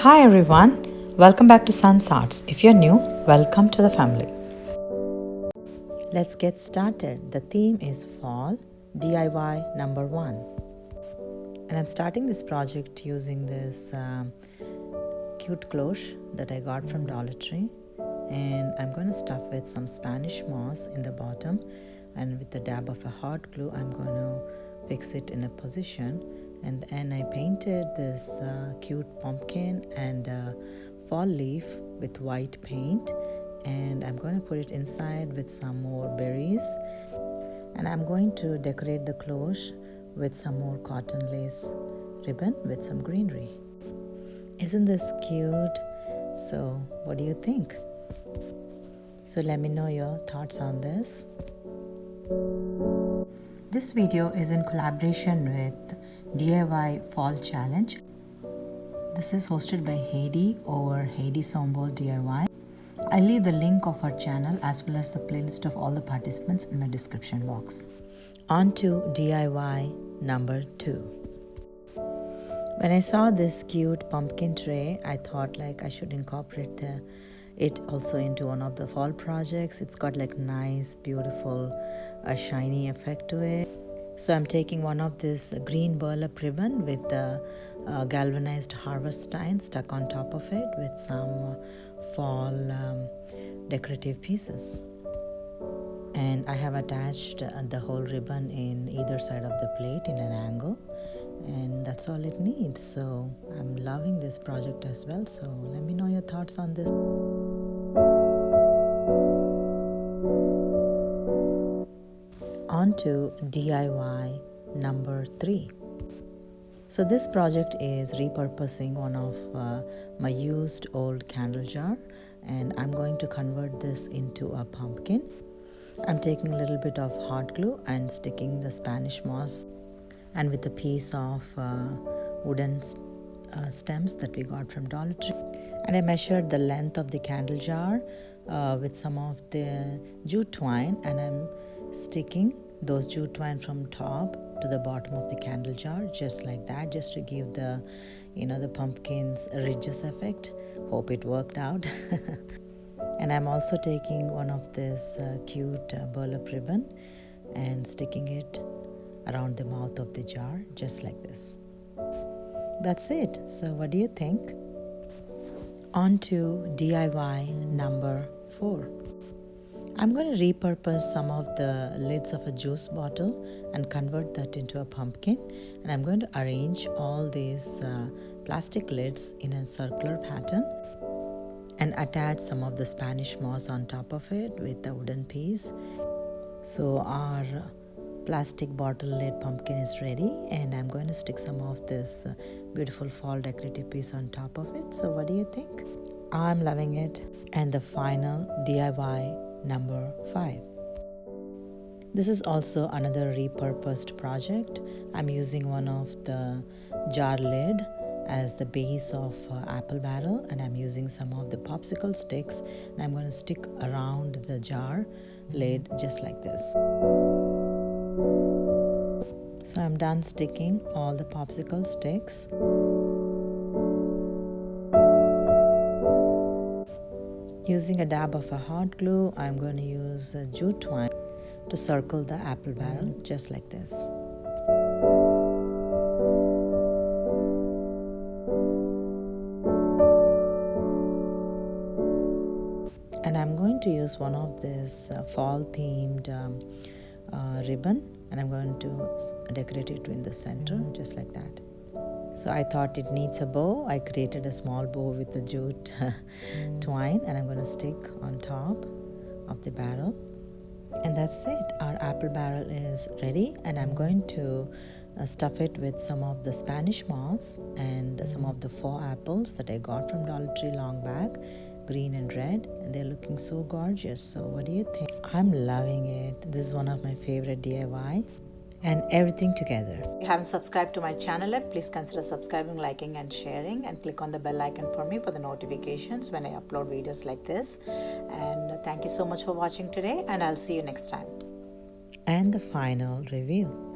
Hi everyone, welcome back to Sun's Arts. If you're new, welcome to the family. Let's get started. The theme is Fall DIY number 1. And I'm starting this project using this cute cloche that I got from Dollar Tree. And I'm going to stuff with some Spanish moss in the bottom, and with a dab of a hot glue I'm going to fix it in a position. And then I painted this cute pumpkin and fall leaf with white paint, and I'm going to put it inside with some more berries, and I'm going to decorate the cloche with some more cotton lace ribbon with some greenery. Isn't this cute? So what do you think? So let me know your thoughts on this. This video is in collaboration with DIY Fall Challenge. This is hosted by Heidi over Heidi Sombol DIY. I'll leave the link of her channel as well as the playlist of all the participants in my description box. On to DIY number 2. When I saw this cute pumpkin tray, I thought I should incorporate it also into one of the fall projects. It's got nice, beautiful, shiny effect to it. So I'm taking one of this green burlap ribbon with the galvanized harvest stein stuck on top of it with some fall decorative pieces. And I have attached the whole ribbon in either side of the plate in an angle, and that's all it needs. So I'm loving this project as well. So let me know your thoughts on this. On to DIY number 3. So this project is repurposing one of my used old candle jar, and I'm going to convert this into a pumpkin. I'm taking a little bit of hot glue and sticking the Spanish moss, and with a piece of wooden stems that we got from Dollar Tree. And I measured the length of the candle jar with some of the jute twine, and I'm sticking those jute twine from top to the bottom of the candle jar, just like that, just to give the the pumpkin's ridges effect. Hope it worked out. And I'm also taking one of this cute burlap ribbon and sticking it around the mouth of the jar, just like this. That's it. So what do you think? On to DIY number 4. I'm going to repurpose some of the lids of a juice bottle and convert that into a pumpkin, and I'm going to arrange all these plastic lids in a circular pattern and attach some of the Spanish moss on top of it with a wooden piece. So our plastic bottle lid pumpkin is ready, and I'm going to stick some of this beautiful fall decorative piece on top of it. So what do you think? I'm loving it. And the final DIY number 5. This is also another repurposed project. I'm using one of the jar lid as the base of apple barrel, and I'm using some of the popsicle sticks, and I'm going to stick around the jar lid just like this. So I'm done sticking all the popsicle sticks. Using a dab of a hot glue, I'm going to use jute twine to circle the apple barrel just like this. And I'm going to use one of this fall themed ribbon, and I'm going to decorate it in the center just like that. So I thought it needs a bow. I created a small bow with the jute twine, and I'm going to stick on top of the barrel. And that's it. Our apple barrel is ready, and I'm going to stuff it with some of the Spanish moss and some of the faux apples that I got from Dollar Tree long back, green and red, and they're looking so gorgeous. So what do you think? I'm loving it. This is one of my favorite DIY. And everything together. If you haven't subscribed to my channel yet, please consider subscribing, liking and sharing, and click on the bell icon for me for the notifications when I upload videos like this. And thank you so much for watching today, and I'll see you next time. And the final review.